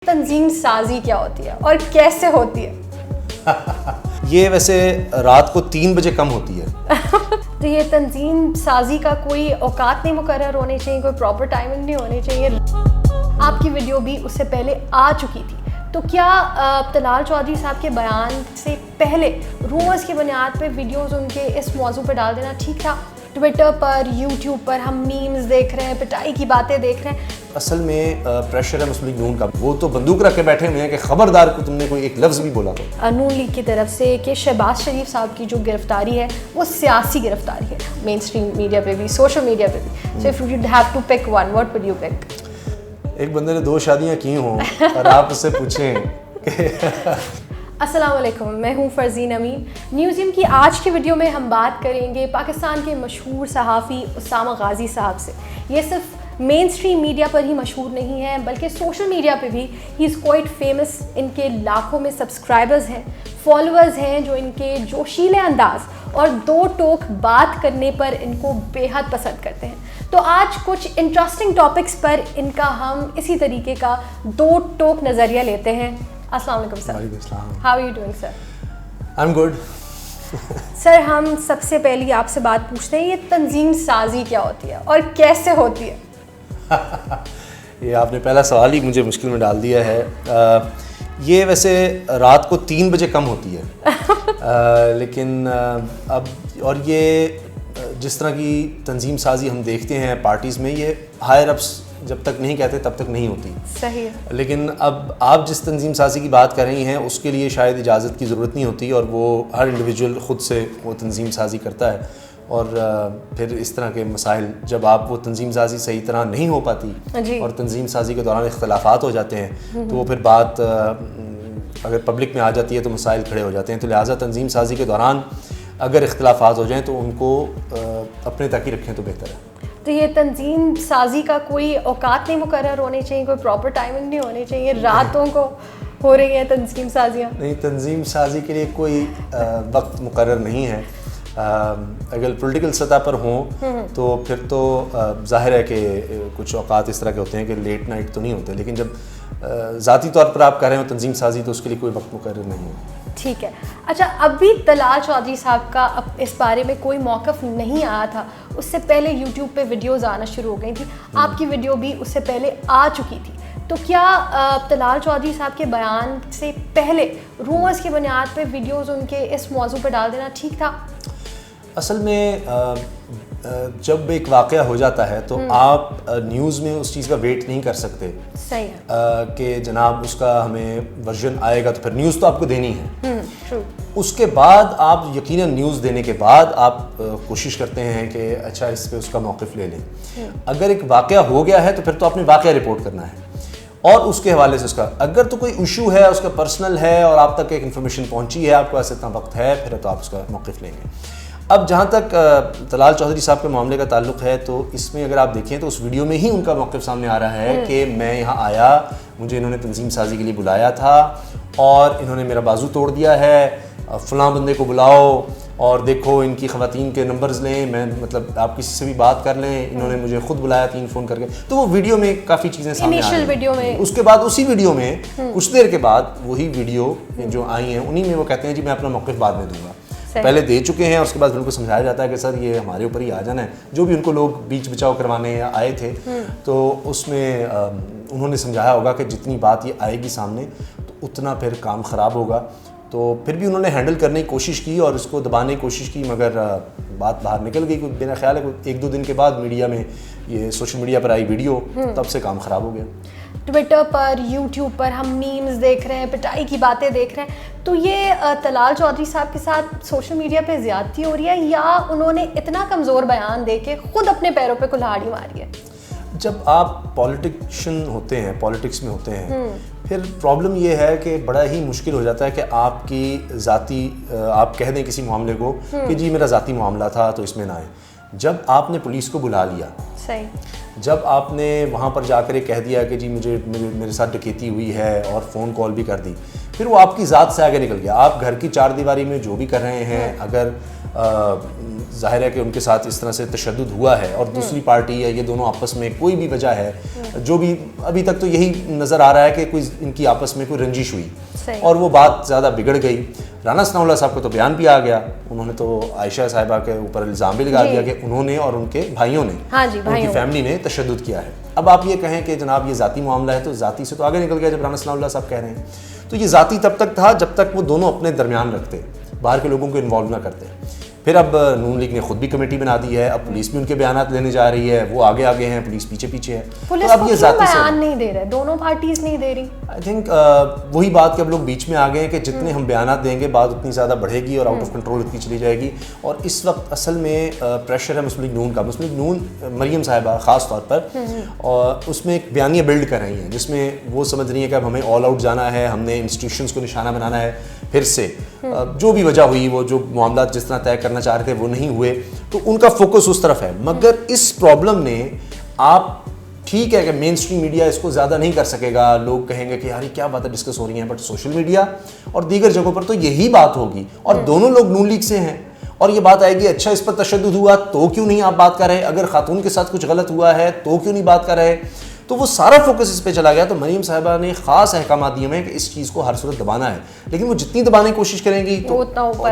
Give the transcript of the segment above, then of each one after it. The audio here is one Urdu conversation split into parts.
تنظیم سازی کیا ہوتی ہے اور کیسے ہوتی ہے؟ یہ ویسے رات کو 3 بجے کم ہوتی ہے. تو یہ تنظیم سازی کا کوئی اوقات نہیں مقرر ہونے چاہیے, کوئی پراپر ٹائمنگ نہیں ہونی چاہیے. آپ کی ویڈیو بھی اس سے پہلے آ چکی تھی, تو کیا طلال چودھری صاحب کے بیان سے پہلے رومرز کی بنیاد پہ ویڈیوز ان کے اس موضوع پہ ڈال دینا ٹھیک تھا؟ ٹویٹر پر, یوٹیوب پر ہم میمز دیکھ رہے ہیں, پٹائی کی باتیں دیکھ رہے ہیں. اصل میں پریشر ہے مسلم لیگ نون کا, وہ تو بندوق رکھ کے بیٹھے ہوئے ہیں کہ خبردار کو تم نے کوئی ایک لفظ بھی بولا تو. نون لیگ کی طرف سے کہ شہباز شریف صاحب کی جو گرفتاری ہے وہ سیاسی گرفتاری ہے, مین اسٹریم میڈیا پہ بھی, سوشل میڈیا پہ بھی. So if you have to pick one, what would you pick? ایک بندے نے 2 شادیاں کی ہوں اور آپ اس سے پوچھیں کہ السلام علیکم, میں ہوں فرزین امین. نیوزیم کی آج کی ویڈیو میں ہم بات کریں گے پاکستان کے مشہور صحافی اسامہ غازی صاحب سے. یہ صرف مین اسٹریم میڈیا پر ہی مشہور نہیں ہے بلکہ سوشل میڈیا پہ بھی ہی از کوائٹ فیمس. ان کے لاکھوں میں سبسکرائبرز ہیں, فالوورز ہیں جو ان کے جوشیلے انداز اور 2 ٹوک بات کرنے پر ان کو بے حد پسند کرتے ہیں. تو آج کچھ انٹرسٹنگ ٹاپکس پر ان کا ہم اسی طریقے کا 2 ٹوک نظریہ لیتے ہیں. السلام علیکم سر. وعلیکم السلام. How are you doing sir? I am good. Sir, ہم سب سے پہلی آپ سے بات پوچھتے ہیں, یہ تنظیم سازی کیا ہوتی ہے اور کیسے ہوتی ہے؟ یہ آپ نے پہلا سوال ہی مجھے مشکل میں ڈال دیا ہے. یہ ویسے رات کو 3 بجے کم ہوتی ہے, لیکن اب اور یہ جس طرح کی تنظیم سازی ہم دیکھتے ہیں پارٹیز میں, یہ ہائر اپس جب تک نہیں کہتے تب تک نہیں ہوتی. صحیح ہے. لیکن اب آپ جس تنظیم سازی کی بات کر رہی ہیں اس کے لیے شاید اجازت کی ضرورت نہیں ہوتی, اور وہ ہر انڈیویجول خود سے وہ تنظیم سازی کرتا ہے. اور پھر اس طرح کے مسائل جب آپ وہ تنظیم سازی صحیح طرح نہیں ہو پاتی اور تنظیم سازی کے دوران اختلافات ہو جاتے ہیں تو وہ پھر بات اگر پبلک میں آ جاتی ہے تو مسائل کھڑے ہو جاتے ہیں. تو لہٰذا تنظیم سازی کے دوران اگر اختلافات ہو جائیں تو ان کو اپنے تک ہی رکھیں تو بہتر ہے. تو یہ تنظیم سازی کا کوئی اوقات نہیں مقرر ہونے چاہیے, کوئی پراپر ٹائمنگ نہیں ہونی چاہیے, راتوں کو ہو رہی ہیں تنظیم سازیاں؟ نہیں, تنظیم سازی کے لیے کوئی وقت مقرر نہیں ہے. اگر پولیٹیکل سطح پر ہوں تو پھر تو ظاہر ہے کہ کچھ اوقات اس طرح کے ہوتے ہیں کہ لیٹ نائٹ تو نہیں ہوتے, لیکن جب ذاتی طور پر آپ کر رہے ہو تنظیم سازی تو اس کے لیے کوئی وقت مقرر نہیں ہے. ٹھیک ہے. اچھا, اب بھی طلال چودھری صاحب کا اس بارے میں کوئی موقف نہیں آیا تھا, اس سے پہلے یوٹیوب پہ ویڈیوز آنا شروع ہو گئی تھی, آپ کی ویڈیو بھی اس سے پہلے آ چکی تھی. تو کیا طلال چودھری صاحب کے بیان سے پہلے رومرز کی بنیاد پہ ویڈیوز ان کے اس موضوع پہ ڈال دینا ٹھیک تھا؟ اصل میں جب ایک واقعہ ہو جاتا ہے تو آپ نیوز میں اس چیز کا ویٹ نہیں کر سکتے. صحیح ہے. کہ جناب اس کا ہمیں ورژن آئے گا تو پھر نیوز تو آپ کو دینی ہے. اس کے بعد آپ یقیناً نیوز دینے کے بعد آپ کوشش کرتے ہیں کہ اچھا اس پہ اس کا موقف لے لیں. اگر ایک واقعہ ہو گیا ہے تو پھر تو آپ نے واقعہ رپورٹ کرنا ہے, اور اس کے حوالے سے اس کا اگر تو کوئی ایشو ہے اس کا پرسنل ہے اور آپ تک ایک انفارمیشن پہنچی ہے, آپ کے پاس اتنا وقت ہے, پھر تو آپ اس کا موقف لیں گے. اب جہاں تک طلال چودھری صاحب کے معاملے کا تعلق ہے تو اس میں اگر آپ دیکھیں تو اس ویڈیو میں ہی ان کا موقف سامنے آ رہا ہے کہ میں یہاں آیا, مجھے انہوں نے تنظیم سازی کے لیے بلایا تھا اور انہوں نے میرا بازو توڑ دیا ہے, فلاں بندے کو بلاؤ اور دیکھو ان کی خواتین کے نمبرز لیں, میں مطلب آپ کسی سے بھی بات کر لیں, انہوں نے مجھے خود بلایا 3 فون کر کے. تو وہ ویڈیو میں کافی چیزیں سامنے آ رہی ہیں. اس کے بعد اسی ویڈیو میں کچھ دیر کے بعد وہی ویڈیو جو آئی ہیں انہی میں وہ کہتے ہیں جی میں اپنا موقف بعد میں دوں گا. پہلے دے چکے ہیں اور اس کے بعد ان کو سمجھایا جاتا ہے کہ سر یہ ہمارے اوپر ہی آ جانا ہے. جو بھی ان کو لوگ بیچ بچاؤ کروانے آئے تھے تو اس میں انہوں نے سمجھایا ہوگا کہ جتنی بات یہ آئے گی سامنے تو اتنا پھر کام خراب ہوگا. تو پھر بھی انہوں نے ہینڈل کرنے کی کوشش کی اور اس کو دبانے کی کوشش کی, مگر بات باہر نکل گئی. میرا خیال ہے 1-2 دن کے بعد میڈیا میں یہ سوشل میڈیا پر آئی ویڈیو, تب سے کام خراب ہو گیا. ٹویٹر پر, یوٹیوب پر ہم میمز دیکھ رہے ہیں, پٹائی کی باتیں دیکھ رہے ہیں. تو یہ طلال چودھری صاحب کے ساتھ سوشل میڈیا پہ زیادتی ہو رہی ہے یا انہوں نے اتنا کمزور بیان دے کے خود اپنے پیروں پہ کلہاڑی ماری ہے؟ جب آپ پالیٹیشین ہوتے ہیں, پالیٹکس میں ہوتے ہیں, پھر پرابلم یہ ہے کہ بڑا ہی مشکل ہو جاتا ہے کہ آپ کی ذاتی آپ کہہ دیں کسی معاملے کو کہ جی میرا ذاتی معاملہ تھا تو اس میں نہ آئے. جب آپ نے پولیس کو بلا لیا, صحیح, جب آپ نے وہاں پر جا کر یہ کہہ دیا کہ جی میرے ساتھ ڈکیتی ہوئی ہے اور فون کال بھی کر دی, پھر وہ آپ کی ذات سے آگے نکل گیا. آپ گھر کی چار دیواری میں جو بھی کر رہے ہیں, اگر ظاہر ہے کہ ان کے ساتھ اس طرح سے تشدد ہوا ہے اور دوسری پارٹی ہے, یہ دونوں آپس میں کوئی بھی وجہ ہے, جو بھی ابھی تک تو یہی نظر آ رہا ہے کہ کوئی ان کی آپس میں کوئی رنجش ہوئی اور وہ بات زیادہ بگڑ گئی. رانا ثناء اللہ صاحب کو تو بیان بھی آ گیا, انہوں نے تو عائشہ صاحبہ کے اوپر الزام بھی لگا دیا کہ انہوں نے اور ان کے بھائیوں نے, ان کی فیملی نے تشدد کیا ہے. اب آپ یہ کہیں کہ جناب یہ ذاتی معاملہ ہے, تو ذاتی سے تو آگے نکل گیا جب رانا ثناء اللہ صاحب کہہ رہے ہیں. تو یہ ذاتی تب تک تھا جب تک وہ دونوں اپنے درمیان رکھتے, باہر کے لوگوں کو انوالو نہ کرتے. پھر اب نون لیگ نے خود بھی کمیٹی بنا دی ہے, اب پولیس بھی ان کے بیانات لینے جا رہی ہے, وہ آگے آگے ہیں, پولیس پیچھے پیچھے ہے. پولیس اب یہ ذاتی بیان نہیں دے رہے, دونوں پارٹیز نہیں دے رہی. آئی تھنک وہی بات کہ اب لوگ بیچ میں آ گئے ہیں کہ جتنے ہم بیانات دیں گے بات اتنی زیادہ بڑھے گی اور آؤٹ آف کنٹرول اتنی چلی جائے گی. اور اس وقت اصل میں پریشر ہے مسلم لیگ نون کا. مسلم لیگ نون مریم صاحبہ خاص طور پر, اور اس میں ایک بیانیہ بلڈ کر رہی ہیں جس میں وہ سمجھ رہی ہیں کہ اب ہمیں آل آؤٹ جانا ہے, ہم نے انسٹیٹیوشنس کو نشانہ بنانا ہے پھر سے. جو بھی وجہ ہوئی, وہ جو معاملات جس طرح طے کرنا چاہ رہے تھے وہ نہیں ہوئے, تو ان کا فوکس اس طرف ہے. مگر اس پرابلم نے, آپ ٹھیک ہے کہ مین اسٹریم میڈیا اس کو زیادہ نہیں کر سکے گا, لوگ کہیں گے کہ یار کیا باتیں ڈسکس ہو رہی ہیں, بٹ سوشل میڈیا اور دیگر جگہوں پر تو یہی بات ہوگی, اور دونوں لوگ نون لیگ سے ہیں, اور یہ بات آئے گی اچھا اس پر تشدد ہوا تو کیوں نہیں آپ بات کر رہے, اگر خاتون کے ساتھ کچھ غلط ہوا ہے تو کیوں نہیں بات کر رہے. تو وہ سارا فوکس اس پہ چلا گیا. تو مریم صاحبہ نے خاص احکامات دیے ہیں کہ اس چیز کو ہر صورت دبانا ہے, لیکن وہ جتنی دبانے کی کوشش کریں گی تو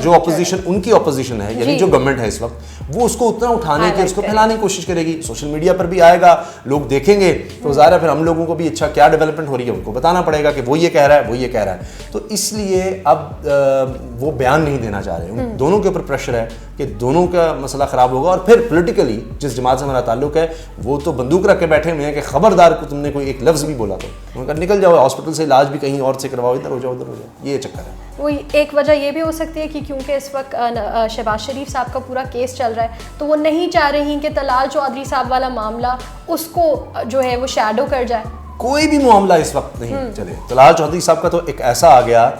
جو اپوزیشن, ان کی اپوزیشن ہے یعنی جو گورنمنٹ ہے اس وقت, وہ اس کو اتنا اٹھانے کی, اس کو پھیلانے کی کوشش کرے گی. سوشل میڈیا پر بھی آئے گا, لوگ دیکھیں گے, تو ظاہر ہے پھر ہم لوگوں کو بھی اچھا کیا ڈیولپمنٹ ہو رہی ہے ان کو بتانا پڑے گا کہ وہ یہ کہہ رہا ہے, وہ یہ کہہ رہا ہے. تو اس لیے اب وہ بیان نہیں دینا چاہ رہے. ان دونوں کے اوپر پریشر ہے کہ دونوں کا مسئلہ خراب ہوگا, اور پھر پولیٹیکلی جس جماعت سے ہمارا تعلق ہے وہ تو بندوق رکھ کے بیٹھے ہوئے ہیں کہ خبردار کو تم نے کوئی ایک لفظ بھی بولا تو ان کا نکل جاؤ, ہاسپٹل سے علاج بھی کہیں اور سے کرواؤ, ادھر ہو جاؤ ادھر ہو جاؤ. یہ چکر ہے. وہ ایک وجہ یہ بھی ہو سکتی ہے کہ کیونکہ اس وقت شہباز شریف صاحب کا پورا کیس چل رہا ہے, تو وہ نہیں چاہ رہی کہ طلال چودھری صاحب والا معاملہ اس کو جو ہے وہ شیڈو کر جائے. کوئی بھی معاملہ اس وقت نہیں چلے. طلال چودھری صاحب کا تو ایک ایسا آ گیا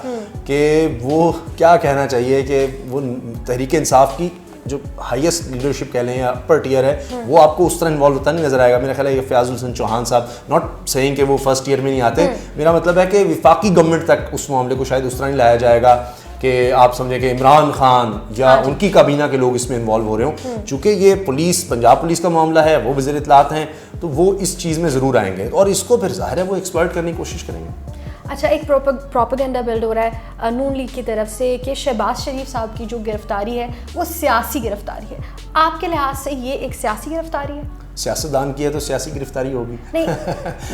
کہ وہ کیا کہنا چاہیے کہ وہ تحریک انصاف کی جو ہائیسٹ لیڈرشپ کہہ لیں یا اپر ٹیئر ہے, وہ آپ کو اس طرح انوالو ہوتا نہیں نظر آئے گا. میرا خیال ہے یہ فیاض الحسن چوہان صاحب, ناٹ سیئنگ کہ وہ فرسٹ ایئر میں نہیں آتے, میرا مطلب ہے کہ وفاقی گورنمنٹ تک اس معاملے کو شاید اس طرح نہیں لایا جائے گا کہ آپ سمجھیں کہ عمران خان یا ان کی کابینہ کے لوگ اس میں انوالو ہو رہے ہوں. چونکہ یہ پولیس, پنجاب پولیس کا معاملہ ہے, وہ وزیر اطلاعات ہیں, تو وہ اس چیز میں ضرور آئیں گے اور اس کو پھر ظاہر ہے وہ ایکسپلائٹ کرنے کی کوشش کریں گے. اچھا, ایک پروپیگنڈا بلڈ ہو رہا ہے نون لیگ کی طرف سے کہ شہباز شریف صاحب کی جو گرفتاری ہے وہ سیاسی گرفتاری ہے. آپ کے لحاظ سے یہ ایک سیاسی گرفتاری ہے؟ سیاستدان کی ہے تو سیاسی گرفتاری ہوگی. نہیں,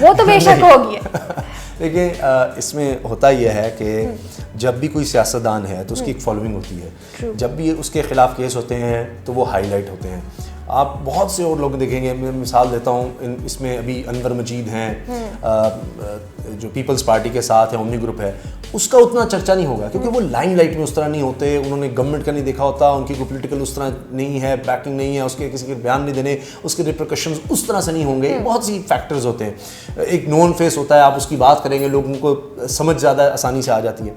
وہ تو بے شک ہوگی. دیکھیں اس میں ہوتا یہ ہے کہ جب بھی کوئی سیاستدان ہے تو اس کی ایک فالوئنگ ہوتی ہے. جب بھی اس کے خلاف کیس ہوتے ہیں تو وہ ہائی لائٹ ہوتے ہیں. آپ بہت سے اور لوگ دیکھیں گے, میں مثال دیتا ہوں, اس میں ابھی انور مجید ہیں جو پیپلز پارٹی کے ساتھ ہیں, اومنی گروپ ہے, اس کا اتنا چرچہ نہیں ہوگا کیونکہ وہ لائم لائٹ میں اس طرح نہیں ہوتے, انہوں نے گورنمنٹ کا نہیں دیکھا ہوتا, ان کی کوئی پولیٹیکل اس طرح نہیں ہے, بیکنگ نہیں ہے, اس کے کسی کے بیان نہیں دینے, اس کے ریپرکشنز اس طرح سے نہیں ہوں گے. بہت سی فیکٹرز ہوتے ہیں. ایک نون فیس ہوتا ہے, آپ اس کی بات کریں گے لوگوں کو سمجھ زیادہ آسانی سے آ جاتی ہے.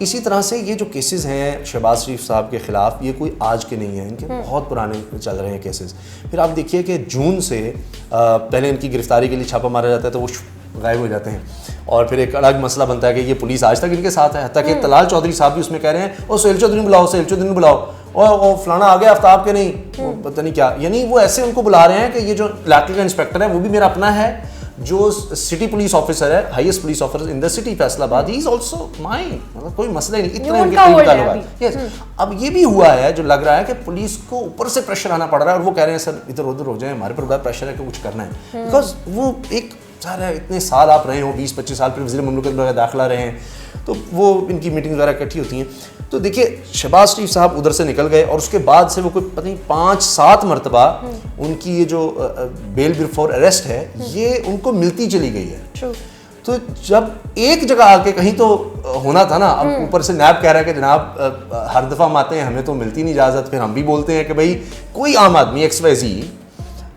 اسی طرح سے یہ جو کیسز ہیں شہباز شریف صاحب کے خلاف, یہ کوئی آج کے نہیں ہیں, ان کے بہت پرانے چل رہے ہیں کیسز. پھر آپ دیکھیے کہ جون سے پہلے ان کی گرفتاری کے لیے چھاپا مارا جاتا ہے تو وہ غائب ہو جاتے ہیں, اور پھر ایک الگ مسئلہ بنتا ہے کہ یہ پولیس آج تک ان کے ساتھ ہے. حتیٰ کہ طلال چودھری صاحب بھی اس میں کہہ رہے ہیں اور سہیل چودھری بلاؤ, سہیل چودھری بلاؤ, اور فلانا آ گیا آفتاب کے نہیں پتہ نہیں کیا. یعنی وہ ایسے ان کو بلا رہے ہیں کہ یہ جو علاقے کا انسپیکٹر ہے وہ بھی میرا اپنا ہے, جو سٹی پولیس آفیسر ہے, highest police officer in the city Faisal آباد, ہی از آلسو مائن. مطلب کوئی مسئلہ ہی نہیں, اتنا ان کے قریب تعلق ہے. اب یہ بھی ہوا ہے جو لگ رہا ہے کہ پولیس کو اوپر سے پریشر آنا پڑ رہا ہے, اور وہ کہہ رہے ہیں سر ادھر ادھر ہو جائیں, ہمارے پر بڑا پریشر ہے کہ کچھ کرنا ہے. بیکاز وہ ایک سارا اتنے سال آپ رہے ہوں, 20-25 سال پھر وزیر مملکت وغیرہ داخلہ رہے ہیں, تو وہ ان کی میٹنگ وغیرہ اکٹھی ہوتی ہیں. تو دیکھیے شہباز شریف صاحب ادھر سے نکل گئے, اور اس کے بعد سے وہ کوئی پتہ نہیں 5-7 مرتبہ ان کی یہ جو بیل بفور اریسٹ ہے یہ ان کو ملتی چلی گئی ہے. تو جب ایک جگہ آ کے کہیں تو ہونا تھا نا, اب اوپر سے نیب کہہ رہا ہے کہ جناب ہر دفعہ ہم آتے ہیں ہمیں تو ملتی نہیں اجازت, پھر ہم بھی بولتے ہیں کہ بھائی کوئی عام آدمی XYZ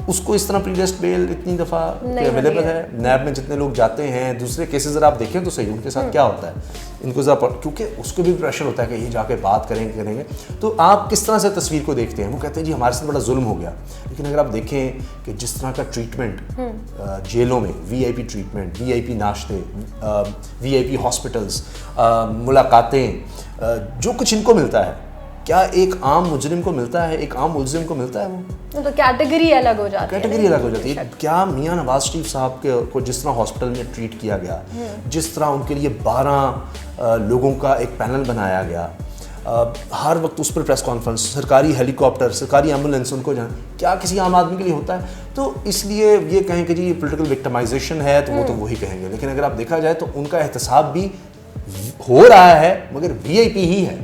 اس کو اس طرح پری ریسٹ بیل اتنی دفعہ اویلیبل ہے. نیب میں جتنے لوگ جاتے ہیں, دوسرے کیسز ذرا آپ دیکھیں تو صحیح ان کے ساتھ کیا ہوتا ہے, ان کو ذرا, کیونکہ اس کو بھی پریشر ہوتا ہے کہ یہ جا کے بات کریں گے. تو آپ کس طرح سے تصویر کو دیکھتے ہیں, وہ کہتے ہیں جی ہمارے ساتھ بڑا ظلم ہو گیا. لیکن اگر آپ دیکھیں کہ جس طرح کا ٹریٹمنٹ جیلوں میں, وی آئی پی ٹریٹمنٹ, وی آئی پی ناشتے, وی آئی پی ہاسپٹلس, ملاقاتیں, جو کچھ ان کو ملتا ہے, کیا ایک عام مجرم کو ملتا ہے, ایک عام ملزم کو ملتا ہے؟ وہ تو کیٹیگری الگ ہو جاتی ہے, کیٹیگری الگ ہو جاتی ہے. کیا میاں نواز شریف صاحب کو جس طرح ہاسپٹل میں ٹریٹ کیا گیا, جس طرح ان کے لیے 12 لوگوں کا ایک پینل بنایا گیا, ہر وقت اس پر پریس کانفرنس, سرکاری ہیلی کاپٹر, سرکاری ایمبولینس ان کو جائیں, کیا کسی عام آدمی کے لیے ہوتا ہے؟ تو اس لیے یہ کہیں کہ جی یہ پولیٹیکل وکٹمائزیشن ہے تو وہ تو وہی کہیں گے. لیکن اگر آپ دیکھا جائے تو ان کا احتساب بھی ہو رہا ہے, مگر وی آئی پی ہی ہے.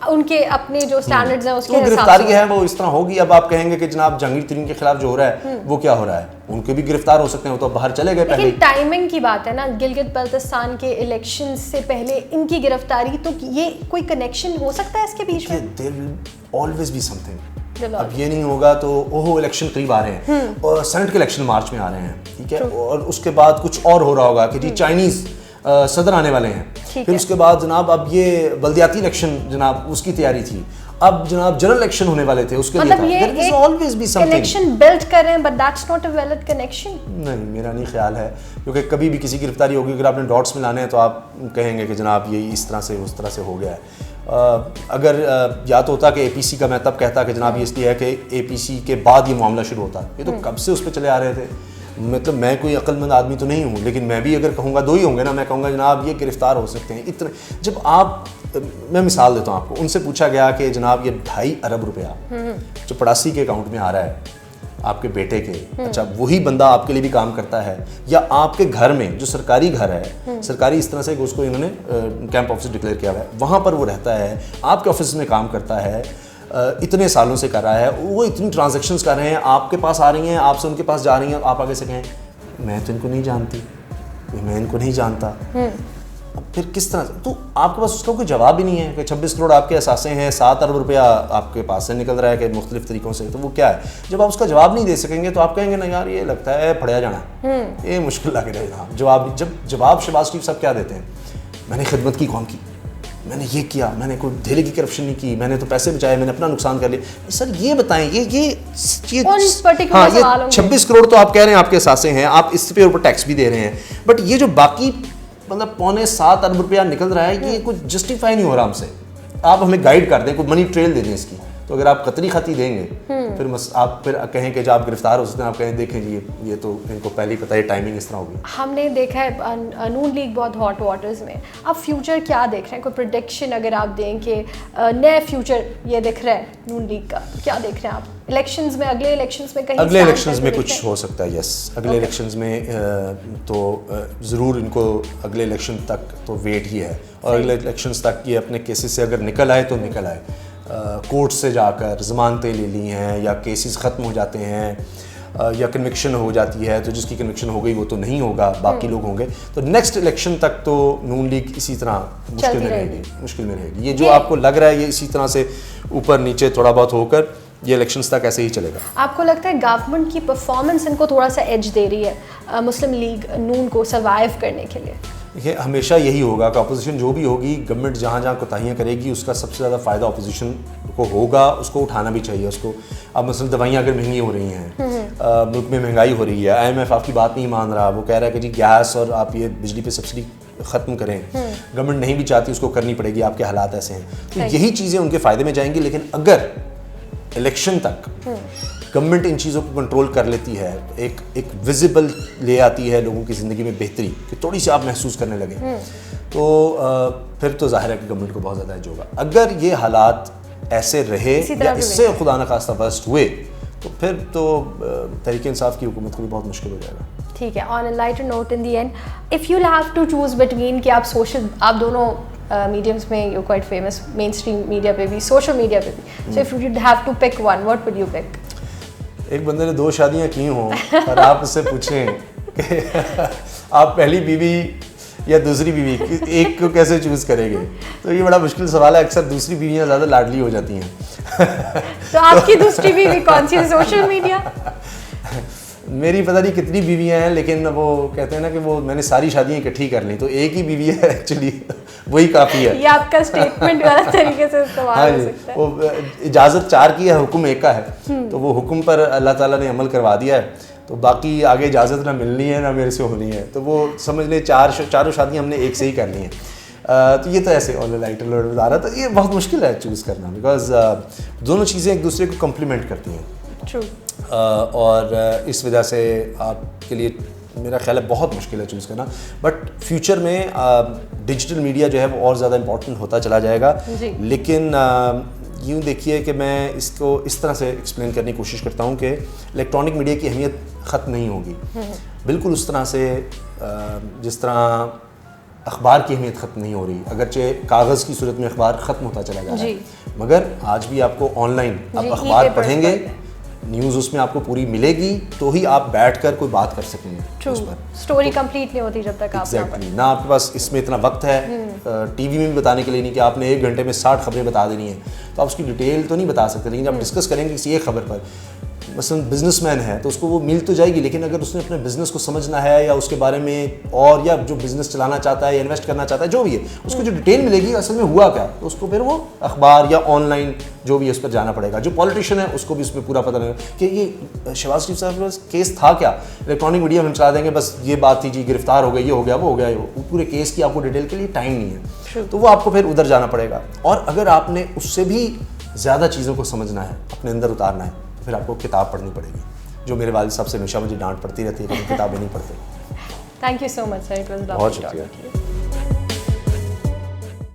ان کے اپنے جو سٹینڈرڈز ہیں اس کے حساب سے گرفتاری ہے وہ اس طرح ہوگی. اب آپ کہیں گے کہ جناب جہانگیر ترین کے خلاف جو ہو رہا ہے وہ کیا ہو رہا ہے, ان کے بھی گرفتار ہو سکتے ہیں, وہ تو باہر چلے گئے پہلے. لیکن ٹائمنگ کی بات ہے نا, گلگت بلتستان کے الیکشن سے پہلے ان کی گرفتاری, تو یہ کوئی کنیکشن ہو سکتا ہے اس کے بیچ میں؟ There will always be something. اب یہ نہیں ہوگا تو اوہو الیکشن قریب آ رہے ہیں, اور سینٹ کے الیکشن مارچ میں آ رہے ہیں, ٹھیک ہے, اور اس کے بعد کچھ اور ہو رہا ہوگا کہ جی چائنیز صدر آنے والے ہیں, پھر اس کے بعد جناب اب یہ بلدیاتی الیکشن جناب اس کی تیاری تھی, اب جناب جنرل الیکشن ہونے والے تھے اس کے لیے, there will always be something. Connection build کر رہے ہیں, but that's not a valid connection. نہیں, میرا نہیں خیال ہے, کیونکہ کبھی بھی کسی گرفتاری ہوگی, اگر آپ نے ڈاٹس ملانے ہیں تو آپ کہیں گے کہ جناب یہ اس طرح سے اس طرح سے ہو گیا ہے. اگر یا تو ہوتا کہ اے پی سی کا, میں تب کہتا کہ جناب یہ اس لیے ہے کہ اے پی سی کے بعد یہ معاملہ شروع ہوتا, یہ تو کب سے اس پہ چلے آ رہے تھے. مطلب میں کوئی عقل مند آدمی تو نہیں ہوں, لیکن میں بھی اگر کہوں گا, دو ہی ہوں گے نا, میں کہوں گا جناب یہ گرفتار ہو سکتے ہیں اتنے. جب آپ, میں مثال دیتا ہوں آپ کو, ان سے پوچھا گیا کہ جناب یہ 2.5 ارب روپیہ جو پڑاسی کے اکاؤنٹ میں آ رہا ہے آپ کے بیٹے کے, اچھا وہی بندہ آپ کے لیے بھی کام کرتا ہے, یا آپ کے گھر میں جو سرکاری گھر ہے, سرکاری اس طرح سے اس کو انہوں نے کیمپ آفس ڈکلیئر کیا ہوا ہے, وہاں پر وہ رہتا ہے, آپ کے آفس میں کام کرتا ہے, اتنے سالوں سے کر رہا ہے, وہ اتنی ٹرانزیکشنز کر رہے ہیں, آپ کے پاس آ رہی ہیں, آپ سے ان کے پاس جا رہی ہیں, آپ آگے سے کہیں میں تو ان کو نہیں جانتی, میں ان کو نہیں جانتا, اب پھر کس طرح سے؟ تو آپ کے پاس اس کا کوئی جواب ہی نہیں ہے کہ 26 کروڑ آپ کے اثاثے ہیں, 7 ارب روپیہ آپ کے پاس سے نکل رہا ہے کہ مختلف طریقوں سے, تو وہ کیا ہے؟ جب آپ اس کا جواب نہیں دے سکیں گے تو آپ کہیں گے نا یار یہ لگتا ہے پھڑیا جانا, یہ مشکل لگ رہے گا. جواب شہباز شریف صاحب کیا دیتے ہیں, میں نے خدمت کی قوم کی, میں نے یہ کیا, میں نے کوئی دھیلے کی کرپشن نہیں کی, میں نے تو پیسے بچائے, میں نے اپنا نقصان کر لیا. سر یہ بتائیں, یہ ہاں یہ 26 کروڑ تو آپ کہہ رہے ہیں آپ کے اثاثے ہیں, آپ اس پہ اوپر ٹیکس بھی دے رہے ہیں, بٹ یہ جو باقی مطلب 6.25 ارب روپیہ نکل رہا ہے, یہ کچھ جسٹیفائی نہیں ہو رہا ہم سے. آپ ہمیں گائیڈ کر دیں, کوئی منی ٹریل دے دیں اس کی. تو اگر آپ قطری خطی دیں گے پھر آپ پھر کہیں کہ جب آپ گرفتار ہو سکتے ہیں, آپ کہیں دیکھیں جی یہ تو ان کو پہلے ہی پتہ ہے ٹائمنگ اس طرح ہوگی. ہم نے دیکھا ہے نون لیگ بہت ہاٹ واٹرز میں, اب فیوچر کیا دیکھ رہے ہیں, کوئی پریڈکشن اگر آپ دیں کہ نئے فیوچر یہ دکھ رہا ہے نون لیگ کا, کیا دیکھ رہے ہیں آپ الیکشنز میں, اگلے الیکشنز میں کہیں اگلے الیکشنز میں کچھ ہو سکتا ہے؟ یس, اگلے الیکشنز میں تو ضرور ان کو اگلے الیکشن تک تو ویٹ ہی ہے, اور اگلے الیکشنز تک یہ اپنے کیسز سے اگر نکل آئے تو نکل آئے. کورٹ سے جا کر ضمانتیں لے لی ہیں, یا کیسز ختم ہو جاتے ہیں, یا کنوکشن ہو جاتی ہے, تو جس کی کنوکشن ہو گئی وہ تو نہیں ہوگا, باقی لوگ ہوں گے. تو نیکسٹ الیکشن تک تو نون لیگ اسی طرح مشکل میں رہے گی. یہ جو آپ کو لگ رہا ہے یہ اسی طرح سے اوپر نیچے تھوڑا بہت ہو کر یہ الیکشنز تک ایسے ہی چلے گا. آپ کو لگتا ہے گورنمنٹ کی پرفارمنس ان کو تھوڑا سا ایج دے رہی ہے مسلم لیگ نون کو سروائیو کرنے کے لیے؟ دیکھیے ہمیشہ یہی ہوگا کہ اپوزیشن جو بھی ہوگی, گورنمنٹ جہاں جہاں کوتاہیاں کرے گی اس کا سب سے زیادہ فائدہ اپوزیشن کو ہوگا, اس کو اٹھانا بھی چاہیے اس کو. اب مثلاً دوائیاں اگر مہنگی ہو رہی ہیں, ملک میں مہنگائی ہو رہی ہے, IMF آپ کی بات نہیں مان رہا, وہ کہہ رہا ہے کہ جی گیس اور آپ یہ بجلی پہ سبسڈی ختم کریں, گورنمنٹ نہیں بھی چاہتی, اس کو کرنی پڑے گی, آپ کے حالات ایسے ہیں. تو یہی چیزیں ان کے فائدے میں جائیں گی. لیکن اگر الیکشن تک گورنمنٹ ان چیزوں کو کنٹرول کر لیتی ہے, ایک ویزیبل لے آتی ہے لوگوں کی زندگی میں بہتری, کہ تھوڑی سی آپ محسوس کرنے لگیں, تو پھر تو ظاہر ہے کہ گورنمنٹ کو بہت زیادہ ایج ہوگا. اگر یہ حالات ایسے رہے یا اس سے خدا نخواستہ ورسٹ ہوئے تو پھر تو تحریک انصاف کی حکومت کو بھی بہت مشکل ہو جائے گا. ٹھیک ہے, on a lighter note in the end, if you have to choose between کہ آپ دونوں میڈیمس میں you quite famous, mainstream media پہ بھی, سوشل میڈیا پہ بھی, so if you have to pick one, what would you pick? ایک بندے نے 2 شادیاں کی ہوں اور آپ اس سے پوچھیں کہ آپ پہلی بیوی یا دوسری بیوی ایک کو کیسے چوز کریں گے, تو یہ بڑا مشکل سوال ہے. اکثر دوسری بیویاں زیادہ لاڈلی ہو جاتی ہیں. تو آپ کی دوسری بیوی کون سی ہے, سوشل میڈیا؟ میری پتہ نہیں کتنی بیویاں ہیں, لیکن وہ کہتے ہیں نا کہ وہ میں نے ساری شادیاں اکٹھی کر لیں, تو ایک ہی بیوی ہے ایکچولی, وہی کافی ہے. یہ آپ کا اسٹیٹمنٹ غلط طریقے سے استعمال ہو سکتا ہے. وہ اجازت 4 کی ہے, حکم 1 کا ہے, تو وہ حکم پر اللہ تعالیٰ نے عمل کروا دیا ہے, تو باقی آگے اجازت نہ ملنی ہے نہ میرے سے ہونی ہے, تو وہ سمجھ لیں چاروں شادیاں ہم نے ایک سے ہی کر لی ہیں. تو یہ تو ایسے بتا رہا تھا, یہ بہت مشکل ہے چوز کرنا, بیکاز دونوں چیزیں ایک دوسرے کو کمپلیمنٹ کرتی ہیں. اور اس وجہ سے آپ کے لیے میرا خیال ہے بہت مشکل ہے چوز کرنا. بٹ فیوچر میں ڈیجیٹل میڈیا جو ہے وہ اور زیادہ امپورٹنٹ ہوتا چلا جائے گا. لیکن یوں دیکھیے کہ میں اس کو اس طرح سے ایکسپلین کرنے کی کوشش کرتا ہوں کہ الیکٹرانک میڈیا کی اہمیت ختم نہیں ہوگی, بالکل اس طرح سے جس طرح اخبار کی اہمیت ختم نہیں ہو رہی, اگرچہ کاغذ کی صورت میں اخبار ختم ہوتا چلا جا رہا ہے, مگر آج بھی آپ کو آن لائن آپ اخبار پڑھیں گے, نیوز اس میں آپ کو پوری ملے گی, تو ہی آپ بیٹھ کر کوئی بات کر سکیں گے اس پر. اسٹوری کمپلیٹ نہیں ہوتی جب تک آپ نہ آپ کے پاس اس میں اتنا وقت ہے ٹی وی میں بھی بتانے کے لیے نہیں کہ آپ نے 1 گھنٹے میں 60 خبریں بتا دینی ہیں, تو آپ اس کی ڈیٹیل تو نہیں بتا سکتے, لیکن آپ ڈسکس کریں گے کسی ایک خبر پر. مثلاً بزنس مین ہے تو اس کو وہ مل تو جائے گی, لیکن اگر اس نے اپنے بزنس کو سمجھنا ہے یا اس کے بارے میں اور یا جو بزنس چلانا چاہتا ہے یا انویسٹ کرنا چاہتا ہے, جو بھی ہے اس کو جو ڈیٹیل ملے گی اصل میں ہوا کیا, تو اس کو پھر وہ اخبار یا آن لائن جو بھی ہے اس پر جانا پڑے گا. جو پالیٹیشین ہے اس کو بھی اس میں پورا پتہ لگے کہ یہ شہباز شریف صاحب کے پاس کیس تھا کیا, الیکٹرانک میڈیا میں ہم چلا دیں گے بس یہ بات تھی جی, گرفتار ہو گئی, یہ ہو گیا, وہ ہو گیا, وہ پورے کیس کی آپ کو ڈیٹیل کے لیے ٹائم نہیں ہے, تو وہ آپ کو پھر ادھر جانا پڑے گا. اور اگر آپ نے اس سے بھی زیادہ چیزوں کو سمجھنا ہے, اپنے اندر اتارنا ہے, تو پھر آپ کو کتاب پڑھنی پڑے گی, جو میرے والد صاحب سے ہمیشہ مجھے ڈانٹ پڑتی رہتی ہے کہ کتابیں نہیں پڑھتے. Thank you so much sir, it was بہت شکریہ.